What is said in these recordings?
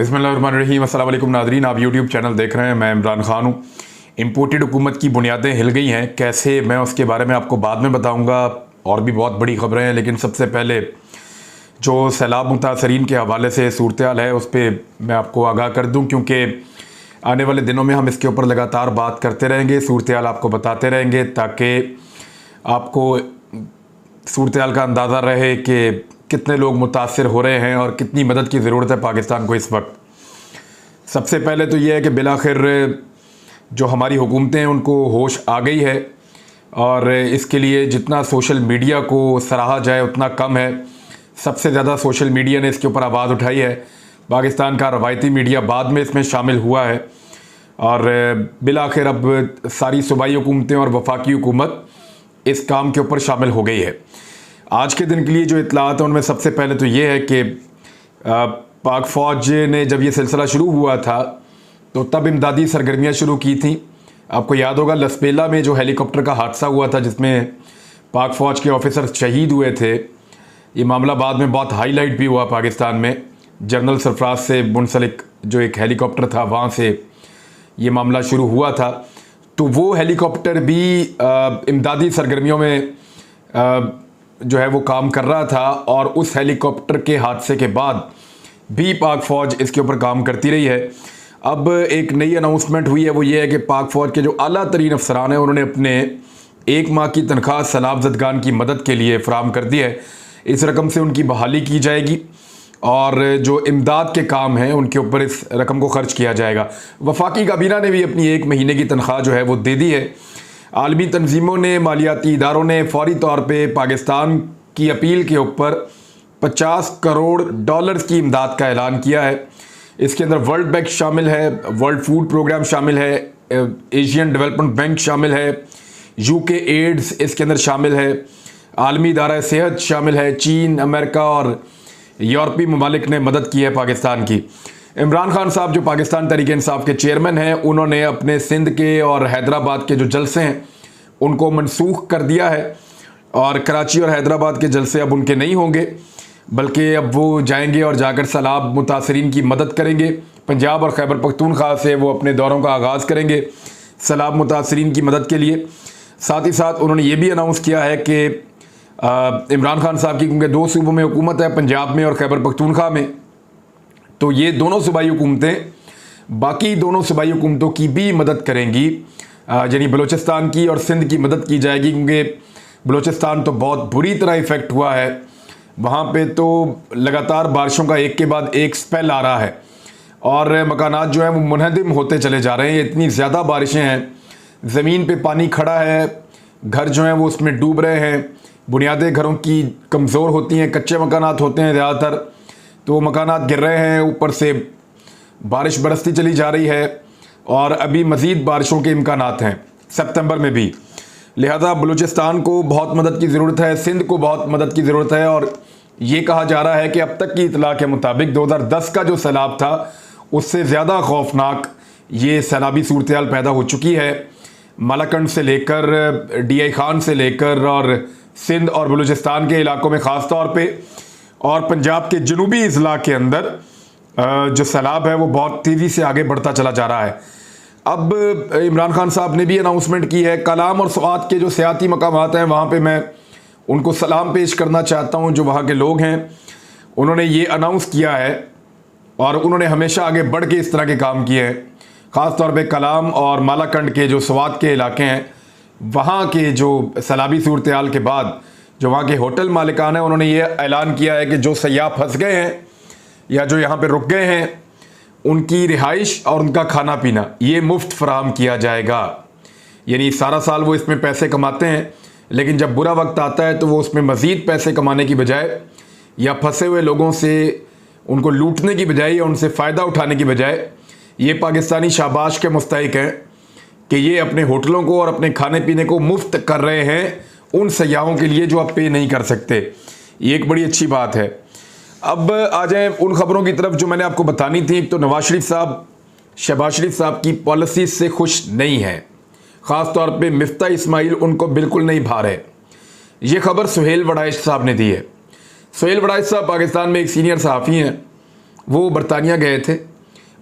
बिस्मिल्लाहिर्रहमानिर्रहीम। अस्सलाम वालेकुम नादरीन, आप यूट्यूब चैनल देख रहे हैं। मैं इमरान खान हूँ। इम्पोर्टेड हुकूमत की बुनियादें हिल गई हैं, कैसे, मैं उसके बारे में आपको बाद में बताऊँगा। और भी बहुत बड़ी ख़बरें हैं, लेकिन सबसे पहले जो सैलाब मुतासरीन के हवाले से सूरत हाल है उस पर मैं आपको आगाह कर दूँ, क्योंकि आने वाले दिनों में हम इसके ऊपर लगातार बात करते रहेंगे, सूरत हाल आपको बताते रहेंगे, ताकि आपको सूरत हाल का अंदाज़ा रहे कि कितने लोग मुतासर हो रहे हैं और कितनी मदद की ज़रूरत है पाकिस्तान को इस वक्त। सबसे पहले तो ये है कि बिलाखिर जो हमारी हुकूमतें हैं उनको होश आ गई है, और इसके लिए जितना सोशल मीडिया को सराहा जाए उतना कम है। सबसे ज़्यादा सोशल मीडिया ने इसके ऊपर आवाज़ उठाई है। पाकिस्तान का रवायती मीडिया बाद में इसमें शामिल हुआ है, और बिलाखिर अब सारी सूबाई हुकूमतें और वफाकी हुकूमत इस काम के ऊपर शामिल हो गई है। आज के दिन के लिए जो इतलात हैं उनमें सबसे पहले तो ये है कि पाक फ़ौज ने जब ये सिलसिला शुरू हुआ था तो तब इमदादी सरगर्मियाँ शुरू की थी। आपको याद होगा लसपेला में जो हेलीकॉप्टर का हादसा हुआ था जिसमें पाक फ़ौज के ऑफिसर शहीद हुए थे, ये मामला बाद में बहुत हाईलाइट भी हुआ पाकिस्तान में। जनरल सरफराज से मुंसलिक जो एक हेलीकॉप्टर था वहाँ से ये मामला शुरू हुआ था। तो वो हेलीकॉप्टर भी इमदादी सरगर्मियों में जो है वो काम कर रहा था, और उस हेलीकॉप्टर के हादसे के बाद भी पाक फ़ौज इसके ऊपर काम करती रही है। अब एक नई अनाउंसमेंट हुई है, वो ये है कि पाक फ़ौज के जो आला तरीन अफसरान हैं उन्होंने अपने 1 माह की तनख्वाह सैलाब ज़दगान की मदद के लिए फ़राहम कर दी है। इस रकम से उनकी बहाली की जाएगी और जो इमदाद के काम हैं उनके ऊपर इस रकम को खर्च किया जाएगा। वफाकी काबीना ने भी अपनी 1 महीने की तनख्वाह जो है वो दे दी है। आलमी तंजीमों ने, मालियाती इदारों ने फ़ौरी तौर पे पाकिस्तान की अपील के ऊपर $50 करोड़ की इमदाद का ऐलान किया है। इसके अंदर वर्ल्ड बैंक शामिल है, वर्ल्ड फूड प्रोग्राम शामिल है, एशियन डेवलपमेंट बैंक शामिल है, UK एड्स इसके अंदर शामिल है, आलमी इदारा सेहत शामिल है, चीन, अमेरिका और यूरोपीय ममालिक ने मदद की है पाकिस्तान की। इमरान खान साहब जो पाकिस्तान तहरीक इंसाफ के चेयरमैन हैं, उन्होंने अपने सिंध के और हैदराबाद के जो जलसे हैं उनको मनसूख कर दिया है, और कराची और हैदराबाद के जलसे अब उनके नहीं होंगे, बल्कि अब वो जाएंगे और जाकर सैलाब मुतासरीन की मदद करेंगे। पंजाब और खैबर पख्तूनख्वा से वो अपने दौरों का आगाज़ करेंगे सैलाब मुतासरीन की मदद के लिए। साथ ही साथ उन्होंने ये भी अनाउंस किया है कि इमरान खान साहब की, क्योंकि 2 सूबों में हुकूमत है, पंजाब में और खैबर पख्तूनख्वा में, तो ये दोनों सूबाई हुकूमतें बाकी दोनों सूबाई हुकूमतों की भी मदद करेंगी, यानी बलूचिस्तान की और सिंध की मदद की जाएगी, क्योंकि बलूचिस्तान तो बहुत बुरी तरह इफ़ेक्ट हुआ है। वहाँ पे तो लगातार बारिशों का एक के बाद एक स्पेल आ रहा है, और मकानात जो हैं वो मुनहदिम होते चले जा रहे हैं। इतनी ज़्यादा बारिशें हैं, ज़मीन पे पानी खड़ा है, घर जो हैं वो उसमें डूब रहे हैं, बुनियादें घरों की कमज़ोर होती हैं, कच्चे मकानात होते हैं ज़्यादातर, तो मकानात गिर रहे हैं, ऊपर से बारिश बरसती चली जा रही है, और अभी मज़ीद बारिशों के इम्कानात हैं सितंबर में भी। लिहाजा बलूचिस्तान को बहुत मदद की ज़रूरत है, सिंध को बहुत मदद की ज़रूरत है। और ये कहा जा रहा है कि अब तक की इतला के मुताबिक 2010 का जो सैलाब था उससे ज़्यादा खौफनाक ये सैलाबी सूरत हाल पैदा हो चुकी है। मालाकंड से लेकर DI खान से लेकर और सिंध और बलूचिस्तान के इलाकों में ख़ास तौर पे, और पंजाब के जनूबी अजला के अंदर जो सैलाब है वो बहुत तेज़ी से आगे बढ़ता चला जा रहा है। अब इमरान खान साहब ने भी अनाउंसमेंट की है। कलाम और स्वात के जो सियाती मकामात हैं वहाँ पे मैं उनको सलाम पेश करना चाहता हूँ, जो वहाँ के लोग हैं उन्होंने ये अनाउंस किया है, और उन्होंने हमेशा आगे बढ़ के इस तरह के काम किए हैं। ख़ास तौर पे कलाम और मालाकंड के जो स्वात के इलाके हैं, वहाँ के जो सैलाबी सूरत हाल के बाद जो वहाँ के होटल मालिकान हैं उन्होंने ये ऐलान किया है कि जो सयाह फंस गए हैं या जो यहाँ पे रुक गए हैं उनकी रिहाइश और उनका खाना पीना ये मुफ्त फराहम किया जाएगा। यानी सारा साल वो इसमें पैसे कमाते हैं, लेकिन जब बुरा वक्त आता है तो वो उसमें मज़ीद पैसे कमाने की बजाय या फंसे हुए लोगों से उनको लूटने की बजाय या उनसे फ़ायदा उठाने की बजाय ये पाकिस्तानी शाबाश के मुस्तहिक हैं कि ये अपने होटलों को और अपने खाने पीने को मुफ्त कर रहे हैं उन सयाहों के लिए जो आप पे नहीं कर सकते। ये एक बड़ी अच्छी बात है। अब आ जाए उन खबरों की तरफ जो मैंने आपको बतानी थी। एक तो नवाज शरीफ साहब, शहबाज शरीफ साहब की पॉलिसी से खुश नहीं है, ख़ास तौर पे मिफ्ता इस्माइल उनको बिल्कुल नहीं भा रहे। ये खबर सुहेल वड़ाइश साहब ने दी है। सुहेल वड़ाइश साहब पाकिस्तान में एक सीनियर सहाफ़ी हैं, वो बरतानिया गए थे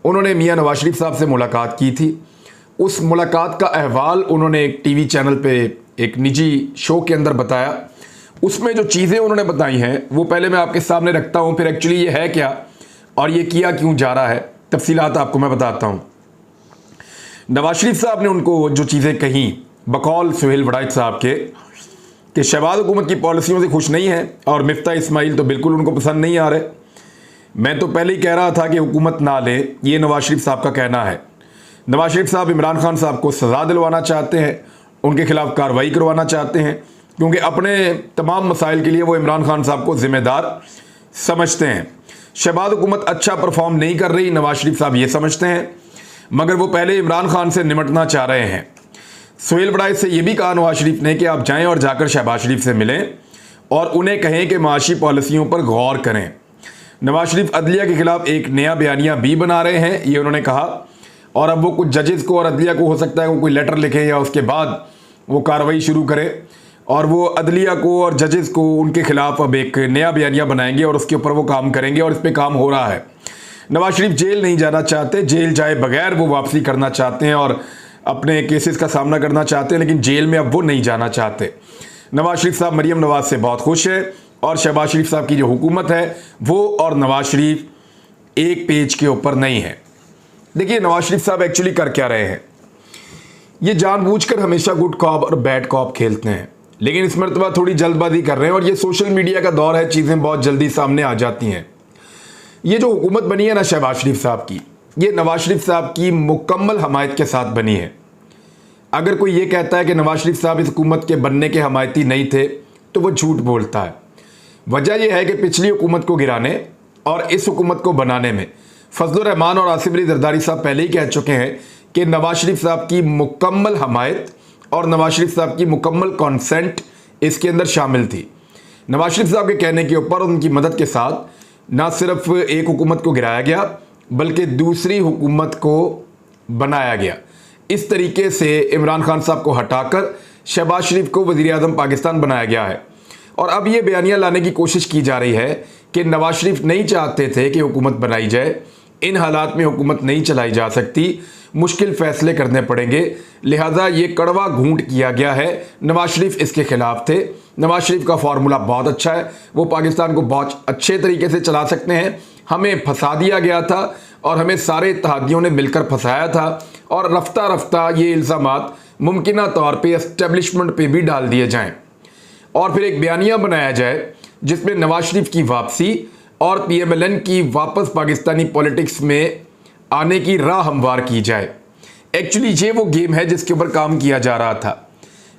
उन्होंने मियां नवाज शरीफ साहब से मुलाकात की थी। उस मुलाकात का अहवाल उन्होंने एक टीवी चैनल पे एक निजी शो के अंदर बताया। उसमें जो चीज़ें उन्होंने बताई हैं वो पहले मैं आपके सामने रखता हूँ, फिर एक्चुअली ये है क्या और ये किया क्यों जा रहा है, तफसीलात आपको मैं बताता हूँ। नवाज शरीफ साहब ने उनको जो चीज़ें कहीं बकौल सुहेल वड़ाइच साहब के कि शहबाज हुकूमत की पॉलिसियों से खुश नहीं है और मिफ्ता इस्माइल तो बिल्कुल उनको पसंद नहीं आ रहे। मैं तो पहले ही कह रहा था कि हुकूमत ना ले, ये नवाज शरीफ साहब का कहना है। नवाज शरीफ साहब इमरान खान साहब को सज़ा दिलवाना चाहते हैं, उनके खिलाफ कार्रवाई करवाना चाहते हैं, क्योंकि अपने तमाम मसाइल के लिए वो इमरान खान साहब को ज़िम्मेदार समझते हैं। शहबाज हुकूमत अच्छा परफॉर्म नहीं कर रही, नवाज शरीफ साहब ये समझते हैं, मगर वो पहले इमरान खान से निमटना चाह रहे हैं। सुहेल वड़ाइच से ये भी कहा नवाज शरीफ ने कि आप जाएं और जाकर शहबाज शरीफ से मिलें और उन्हें कहें कि माशी पॉलिसियों पर गौर करें। नवाज शरीफ अदलिया के खिलाफ एक नया बयानिया भी बना रहे हैं, ये उन्होंने कहा, और अब वो कुछ जजेस को और अदलिया को हो सकता है वो कोई लेटर लिखें या उसके बाद वो कार्रवाई शुरू करें, और वो अदलिया को और जजेस को उनके खिलाफ अब एक नया बयानिया बनाएंगे और उसके ऊपर वो काम करेंगे, और इस पर काम हो रहा है। नवाज शरीफ जेल नहीं जाना चाहते, जेल जाए बगैर वो वापसी करना चाहते हैं और अपने केसेस का सामना करना चाहते हैं, लेकिन जेल में अब वो नहीं जाना चाहते। नवाज शरीफ साहब मरीम नवाज से बहुत खुश है और शहबाज शरीफ साहब की जो हुकूमत है वो और नवाज शरीफ एक पेज के ऊपर नहीं है। देखिए नवाज शरीफ साहब एक्चुअली कर क्या रहे हैं, ये जानबूझकर हमेशा गुड कॉप और बैड कॉप खेलते हैं, लेकिन इस मरतबा थोड़ी जल्दबाजी कर रहे हैं, और ये सोशल मीडिया का दौर है, चीज़ें बहुत जल्दी सामने आ जाती हैं। ये जो हुकूमत बनी है ना शहबाज शरीफ साहब की, ये नवाज शरीफ साहब की मुकम्मल हमायत के साथ बनी है। अगर कोई ये कहता है कि नवाज शरीफ साहब इस हुकूमत के बनने के हमायती नहीं थे तो वो झूठ बोलता है। वजह यह है कि पिछली हुकूमत को गिराने और इस हुकूमत को बनाने में फजलुर रहमान और आसिफ अली जरदारी साहब पहले ही कह चुके हैं कि नवाज शरीफ साहब की मुकम्मल हमायत और नवाज शरीफ साहब की मुकम्मल कॉन्सेंट इसके अंदर शामिल थी। नवाज शरीफ साहब के कहने के ऊपर उनकी मदद के साथ ना सिर्फ एक हुकूमत को गिराया गया बल्कि दूसरी हुकूमत को बनाया गया। इस तरीके से इमरान खान साहब को हटाकर शहबाज शरीफ को वज़ीर आज़म पाकिस्तान बनाया गया है, और अब ये बयानियाँ लाने की कोशिश की जा रही है कि नवाज शरीफ नहीं चाहते थे कि हुकूमत बनाई जाए, इन हालात में हुकूमत नहीं चलाई जा सकती, मुश्किल फ़ैसले करने पड़ेंगे, लिहाजा ये कड़वा घूंट किया गया है। नवाज शरीफ इसके ख़िलाफ़ थे। नवाज शरीफ का फार्मूला बहुत अच्छा है, वो पाकिस्तान को बहुत अच्छे तरीके से चला सकते हैं। हमें फंसा दिया गया था और हमें सारे इत्तेहादियों ने मिलकर फंसाया था, और रफ्ता रफ्ता ये इल्ज़ामात मुमकिन तौर पे एस्टेब्लिशमेंट पे भी डाल दिए जाएं और फिर एक बयानिया बनाया जाए जिसमें नवाज शरीफ की वापसी और PMLN की वापस पाकिस्तानी पॉलिटिक्स में आने की राह हमवार की जाए। एक्चुअली ये वो गेम है जिसके ऊपर काम किया जा रहा था,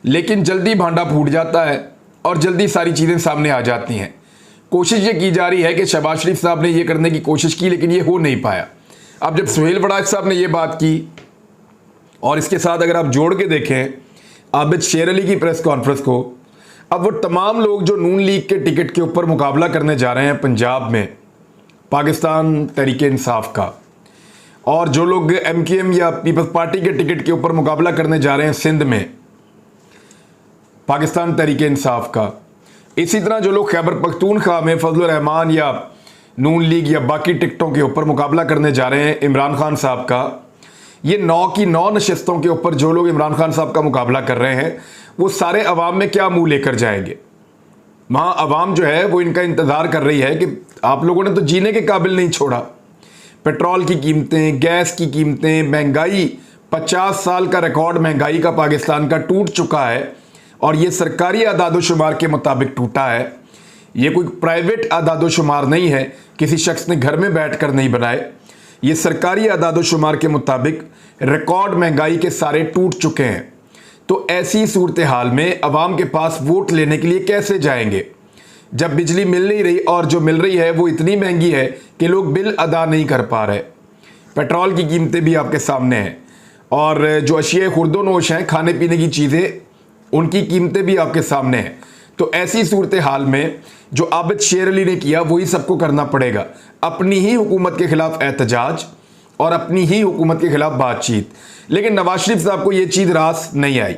लेकिन जल्दी भांडा फूट जाता है और जल्दी सारी चीज़ें सामने आ जाती हैं। कोशिश ये की जा रही है कि शहबाज शरीफ साहब ने ये करने की कोशिश की, लेकिन ये हो नहीं पाया। अब जब सुहेल वड़ाइच साहब ने ये बात की और इसके साथ अगर आप जोड़ के देखें आबिद शेर अली की प्रेस कॉन्फ्रेंस को, अब वो तमाम लोग जो नून लीग के टिकट के ऊपर मुकाबला करने जा रहे हैं पंजाब में पाकिस्तान तहरीक इंसाफ का, और जो लोग MKM या पीपल्स पार्टी के टिकट के ऊपर मुकाबला करने जा रहे हैं सिंध में पाकिस्तान तहरीक इंसाफ का, इसी तरह जो लोग खैबर पख्तूनख्वा में फजलुर रहमान या नून लीग या बाकी टिकटों के ऊपर मुकाबला करने जा रहे हैं इमरान खान साहब का, ये 9 की 9 नशस्तों के ऊपर जो लोग इमरान खान साहब का मुकाबला कर रहे हैं वो सारे अवाम में क्या मुंह लेकर जाएंगे। वहाँ अवाम जो है वो इनका इंतज़ार कर रही है कि आप लोगों ने तो जीने के काबिल नहीं छोड़ा। पेट्रोल की कीमतें, गैस की कीमतें, महंगाई 50 साल का रिकॉर्ड महंगाई का पाकिस्तान का टूट चुका है, और ये सरकारी आदादोशुमार के मुताबिक टूटा है। ये कोई प्राइवेट आदादोशुमार नहीं है, किसी शख्स ने घर में बैठकर नहीं बनाए। ये सरकारी आदादोशुमार के मुताबिक रिकॉर्ड महंगाई के सारे टूट चुके हैं। तो ऐसी सूरत हाल में अवाम के पास वोट लेने के लिए कैसे जाएंगे जब बिजली मिल नहीं रही, और जो मिल रही है वो इतनी महंगी है कि लोग बिल अदा नहीं कर पा रहे। पेट्रोल की कीमतें भी आपके सामने हैं, और जो अशिया खुर्दोनोश हैं, खाने पीने की चीज़ें, उनकी कीमतें भी आपके सामने हैं। तो ऐसी सूरत हाल में जो आबिद शेर अली ने किया वही सबको करना पड़ेगा, अपनी ही हुकूमत के खिलाफ एहतजाज और अपनी ही हुकूमत के खिलाफ बातचीत। लेकिन नवाज शरीफ साहब को ये चीज़ रास नहीं आई,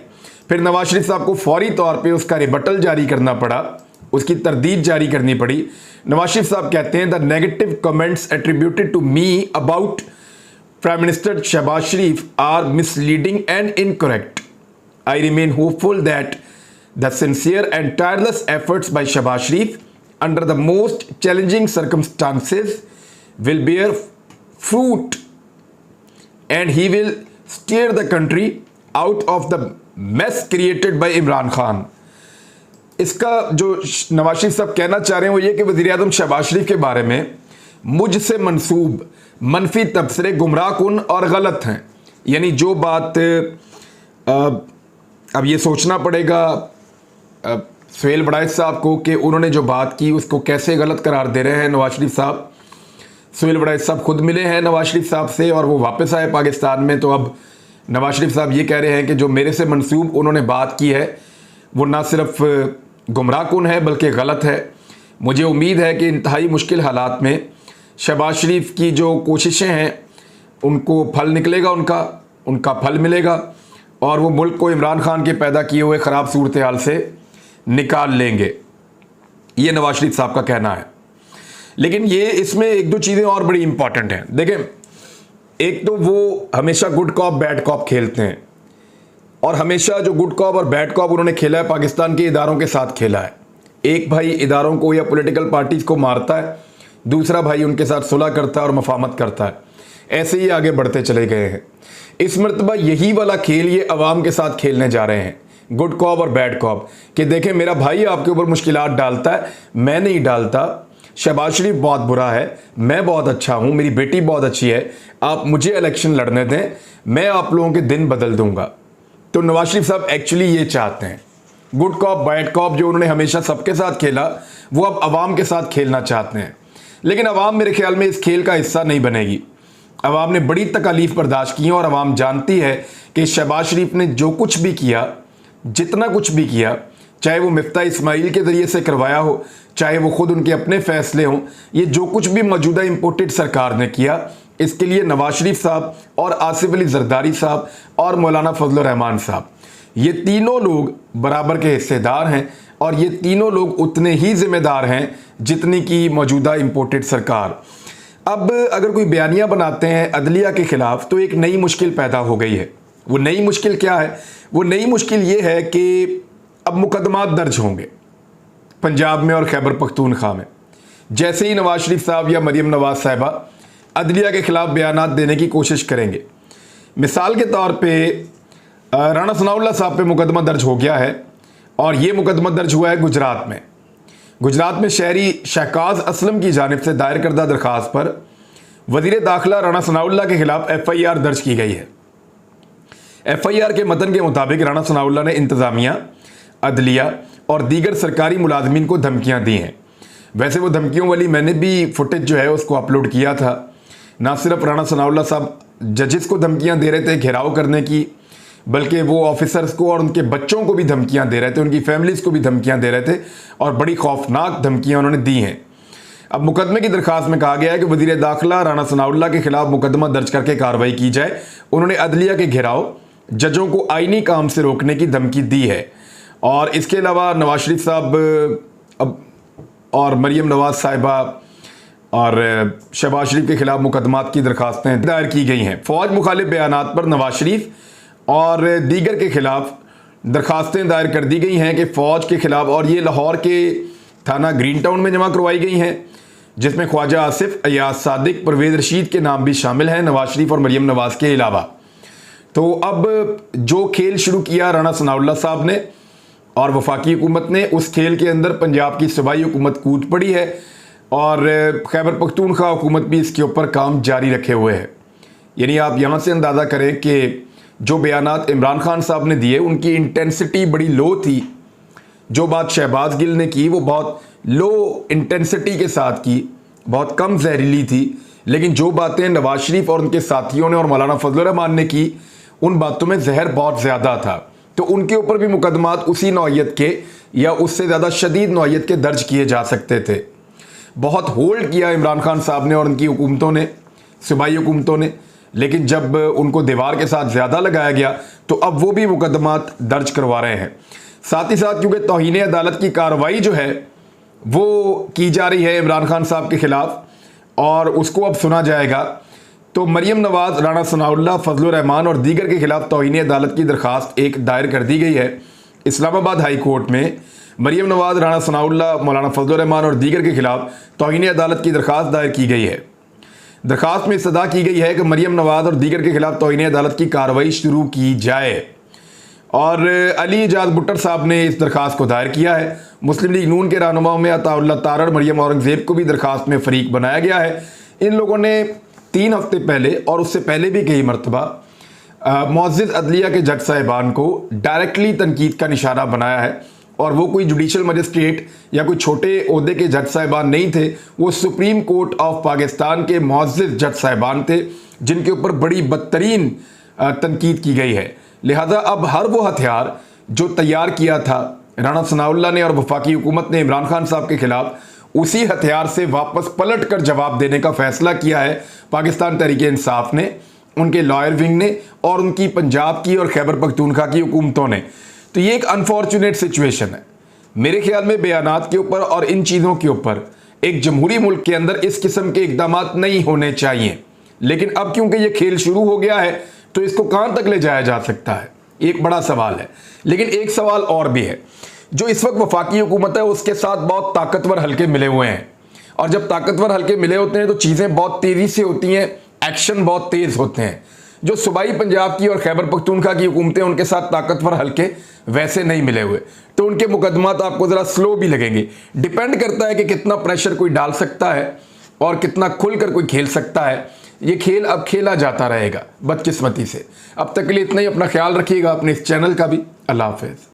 फिर नवाज शरीफ साहब को फौरी तौर पे उसका रिबटल जारी करना पड़ा, उसकी तरदीद जारी करनी पड़ी। नवाज शरीफ साहब कहते हैं the negative comments attributed to me about Prime Minister Shehbaz Sharif are misleading and incorrect. I remain hopeful that the sincere and tireless efforts by Shehbaz Sharif under the most challenging circumstances will bear fruit and he will steer the country out of the mess created by Imran Khan. इसका जो नवाज शरीफ साहब कहना चाह रहे हैं वो ये कि वज़ीर आज़म शहबाज शरीफ के बारे में मुझसे मंसूब मनफी तबसरे गुमराह कुन और गलत हैं। यानी जो बात अब ये सोचना पड़ेगा सुहेल वड़ाइच साहब को कि उन्होंने जो बात की उसको कैसे गलत करार दे रहे हैं नवाज शरीफ साहब। सुहेल वड़ाइच साहब खुद मिले हैं नवाज शरीफ साहब से और वो वापस आए पाकिस्तान में, तो अब नवाज शरीफ साहब ये कह रहे हैं कि जो मेरे से मंसूब उन्होंने बात की है वो ना सिर्फ गुमराह कुन है बल्कि गलत है। मुझे उम्मीद है कि इंतहाई मुश्किल हालात में शहबाज शरीफ की जो कोशिशें हैं उनको फल निकलेगा, उनका फल मिलेगा और वो मुल्क को इमरान खान के पैदा किए हुए ख़राब सूरत हाल से निकाल लेंगे, ये नवाज शरीफ साहब का कहना है। लेकिन ये इसमें एक दो चीज़ें और बड़ी इंपॉर्टेंट हैं। देखें, एक तो वो हमेशा गुड कॉप बैड कॉप खेलते हैं और हमेशा जो गुड कॉप और बैड कॉप उन्होंने खेला है पाकिस्तान के इदारों के साथ खेला है। एक भाई इदारों को या पॉलिटिकल पार्टीज़ को मारता है, दूसरा भाई उनके साथ सुलह करता है और मफामत करता है। ऐसे ही आगे बढ़ते चले गए हैं। इस मरतबा यही वाला खेल ये अवाम के साथ खेलने जा रहे हैं, गुड कॉप और बैड कॉप, कि देखें मेरा भाई आपके ऊपर मुश्किलात डालता है, मैं नहीं डालता। शहबाज शरीफ बहुत बुरा है, मैं बहुत अच्छा हूँ, मेरी बेटी बहुत अच्छी है, आप मुझे इलेक्शन लड़ने दें, मैं आप लोगों के दिन बदल दूंगा। तो नवाज शरीफ साहब एक्चुअली ये चाहते हैं, गुड कॉप बैड कॉप जो उन्होंने हमेशा सबके साथ खेला वो अब अवाम के साथ खेलना चाहते हैं। लेकिन अवाम मेरे ख्याल में इस खेल का हिस्सा नहीं बनेगी। अवाम ने बड़ी तकालीफ बर्दाश्त की और अवाम जानती है कि शहबाज शरीफ ने जो कुछ भी किया, जितना कुछ भी किया, चाहे वो मिफ्ता इस्माइल के ज़रिए से करवाया हो, चाहे वो खुद उनके अपने फैसले हों, ये जो कुछ भी मौजूदा इम्पोर्टेड सरकार ने किया, इसके लिए नवाज शरीफ साहब और आसिफ अली जरदारी साहब और मौलाना फजल रहमान साहब, ये तीनों लोग बराबर के हिस्सेदार हैं और ये तीनों लोग उतने ही जिम्मेदार हैं जितनी की मौजूदा इम्पोर्टेड सरकार। अब अगर कोई बयानियाँ बनाते हैं अदलिया के ख़िलाफ़ तो एक नई मुश्किल पैदा हो गई है। वो नई मुश्किल क्या है? वो नई मुश्किल ये है कि अब मुकदमात दर्ज होंगे पंजाब में और खैबर पख्तूनख्वा में। जैसे ही नवाज शरीफ साहब या मरीम नवाज साहिबा अदलिया के ख़िलाफ़ बयानात देने की कोशिश करेंगे, मिसाल के तौर पे राणा सनाउल्लाह साहब पे मुकदमा दर्ज हो गया है और ये मुकदमा दर्ज हुआ है गुजरात में। गुजरात में शहरी शहकाज असलम की जानिब से दायर करदा दरख्वास्त पर वज़ीर दाखिला राणा सनाउल्लाह के ख़िलाफ़ FIR दर्ज की गई है। FIR के मतन के मुताबिक राणा सनाउल्लाह ने इंतज़ामिया, अदलिया और दीगर सरकारी मुलाजमीन को धमकियाँ दी हैं। वैसे वो धमकियों वाली मैंने भी फुटेज जो है उसको अपलोड किया था। ना सिर्फ राणा सनाउल्लाह साहब जजेस को धमकियाँ दे रहे थे घेराव करने की, बल्कि वो ऑफिसर्स को और उनके बच्चों को भी धमकियां दे रहे थे, उनकी फैमिलीज़ को भी धमकियां दे रहे थे और बड़ी खौफनाक धमकियां उन्होंने दी हैं। अब मुकदमे की दरख्वास्त में कहा गया है कि वज़ीर दाखिला राणा सनाउल्लाह के खिलाफ मुकदमा दर्ज करके कार्रवाई की जाए। उन्होंने अदलिया के घेराव, जजों को आईनी काम से रोकने की धमकी दी है। और इसके अलावा नवाज शरीफ साहब और मरीम नवाज साहिबा और शहबाज शरीफ के खिलाफ मुकदमात की दरख्वास्तें दायर की गई हैं। फ़ौज मुखालिफ बयानात पर नवाज शरीफ और दीगर के खिलाफ दरख्वास्तें दायर कर दी गई हैं कि फ़ौज के खिलाफ, और ये लाहौर के थाना ग्रीन टाउन में जमा करवाई गई हैं, जिसमें ख्वाजा आसिफ, अयाज सादिक, परवेज़ रशीद के नाम भी शामिल हैं, नवाज शरीफ और मरीम नवाज के अलावा। तो अब जो खेल शुरू किया राणा सनाउल्लाह साहब ने और वफाकी हुकूमत ने, उस खेल के अंदर पंजाब की सूबाई हुकूमत कूद पड़ी है और खैबर पख्तूनख्वा हुकूमत भी इसके ऊपर काम जारी रखे हुए है। यानी आप यहाँ से अंदाज़ा करें कि जो बयानात इमरान खान साहब ने दिए उनकी इंटेंसिटी बड़ी लो थी। जो बात शहबाज गिल ने की वो बहुत लो इंटेंसिटी के साथ की, बहुत कम जहरीली थी। लेकिन जो बातें नवाज शरीफ और उनके साथियों ने और मौलाना फजल रहमान ने की, उन बातों में जहर बहुत ज़्यादा था। तो उनके ऊपर भी मुकदमात उसी नौइयत के या उससे ज़्यादा शदीद नौइयत के दर्ज किए जा सकते थे। बहुत होल्ड किया इमरान खान साहब ने और उनकी हुकूमतों ने, सूबाई हुकूमतों ने, लेकिन जब उनको दीवार के साथ ज़्यादा लगाया गया तो अब वो भी मुकदमात दर्ज करवा रहे हैं। साथ ही साथ क्योंकि तौहीन अदालत की कार्रवाई जो है वो की जा रही है इमरान खान साहब के ख़िलाफ़ और उसको अब सुना जाएगा, तो मरियम नवाज, राणा सनाउल्लाह, फजलुर रहमान और दीगर के खिलाफ तौहीन अदालत की दरखास्त एक दायर कर दी गई है। इस्लामाबाद हाई कोर्ट में मरियम नवाज, राणा सनाउल्लाह, मौलाना फजलुर रहमान और दीगर के खिलाफ तौहीन अदालत की दरखास्त दायर की गई है। दरखास्त में इस्तदा की गई है कि मरियम नवाज और दीगर के खिलाफ तौहीन अदालत की कार्रवाई शुरू की जाए। और अली एजाज भुट्टर साहब ने इस दरखास्त को दायर किया है। मुस्लिम लीग नून के रहनुमाओं में अताउल्लाह तारड़, मरियम औरंगजेब को भी दरखास्त में फरीक बनाया गया है। इन लोगों ने 3 हफ्ते पहले और उससे पहले भी कई मरतबा मुअज़्ज़िज़ अदलिया के जज साहिबान को डायरेक्टली तनकीद का निशाना बनाया है। और वो कोई जुडिशल मजिस्ट्रेट या कोई छोटे ओहदे के जज साहिबान नहीं थे, वो सुप्रीम कोर्ट ऑफ पाकिस्तान के मुअज़्ज़िज़ जज साहिबान थे जिनके ऊपर बड़ी बदतरीन तनकीद की गई है। लिहाजा अब हर वो हथियार जो तैयार किया था राणा सनाउल्लाह ने और वफाकी हुकूमत ने इमरान खान साहब के खिलाफ, उसी हथियार से वापस पलट कर जवाब देने का फैसला किया है पाकिस्तान तहरीक इंसाफ ने, उनके लॉयर विंग ने और उनकी पंजाब की और खैबर पख्तूनख्वा की हुकूमतों ने। तो ये एक अनफॉर्चुनेट सिचुएशन है मेरे ख्याल में। बयानात के ऊपर और इन चीज़ों के ऊपर एक जमहूरी मुल्क के अंदर इस किस्म के इकदामात नहीं होने चाहिए, लेकिन अब क्योंकि ये खेल शुरू हो गया है तो इसको कहाँ तक ले जाया जा सकता है, एक बड़ा सवाल है। लेकिन एक सवाल और भी है, जो इस वक्त वफाकी हुकूमत है उसके साथ बहुत ताकतवर हल्के मिले हुए हैं, और जब ताकतवर हल्के मिले होते हैं तो चीज़ें बहुत तेज़ी से होती हैं, एक्शन बहुत तेज़ होते हैं। जो सूबाई पंजाब की और खैबर पख्तूनख्वा की हुकूमतें, उनके साथ ताकतवर हल्के वैसे नहीं मिले हुए, तो उनके मुकदमात आपको ज़रा स्लो भी लगेंगे। डिपेंड करता है कि कितना प्रेशर कोई डाल सकता है और कितना खुलकर कोई खेल सकता है। ये खेल अब खेला जाता रहेगा बदकिस्मती से। अब तक के लिए इतना ही। अपना ख्याल रखिएगा, अपने इस चैनल का भी। अल्लाह हाफ़िज़।